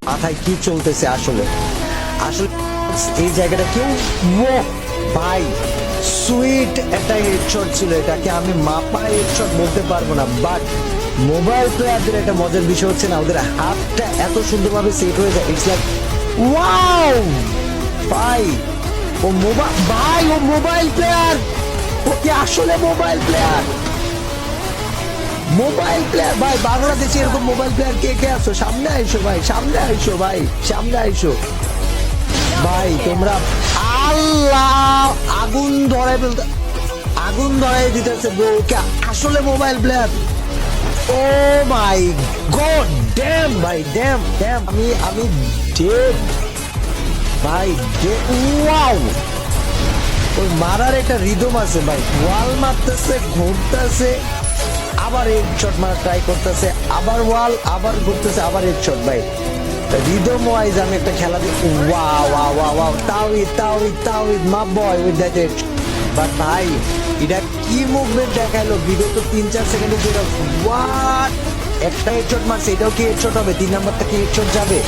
মাথায় কি চলতেছে আসলে আসলে এই জায়গাটা কেউ ভাই সুইট একটা হেডশট ছিল, এটাকে আমি মাপা হেডশট বলতে পারবো না, বাট মোবাইল প্লেয়ারদের একটা মজার বিষয় হচ্ছে না, ওদের হাতটা এত সুন্দরভাবে সেট হয়ে যায়, ইটস লাইক ওয়াও ভাই। ও মোবাইল প্লেয়ার, ও কি আসলে মোবাইল প্লেয়ার? মোবাইল প্লেয়ার ভাই, বাংলাদেশে এরকম মোবাইল প্লেয়ার কে কে আছো? সামনে আইসো ভাই, সামনে আইসো ভাই, সামনে আইসো ভাই। তোমরা আল্লাহ আগুন ধরাই দিতেছে ব্রো, কে আসলে মোবাইল প্লেয়ার? ও মাই গড, ড্যাম ভাই, ড্যাম ড্যাম, আমি ডেড ভাই, ওয়াও। ওই মারার একটা রিদম আছে ভাই, ওয়াল মারতেছে, ঘুরতেছে, আবার হেডশট মারা ট্রাই করতেছে, আবার ওয়াল, আবার ঘুরতেছে, আবার হেডশট ভাই। রিদম ওয়াইজ আমি একটা খেলা দিই, ওয়াও ওয়াও ওয়াও ওয়াও, তাওহিদ মা বয় উইথ দ্যাট হেড। বাট ভাই এটা কি মুভমেন্ট দেখাইলো বিগত 3-4 সেকেন্ডে, যেটা হোয়াট একটা হেডশট মারছে, এটাও কি হেডশট হবে? 3 নাম্বারটা কি হেডশট যাবে?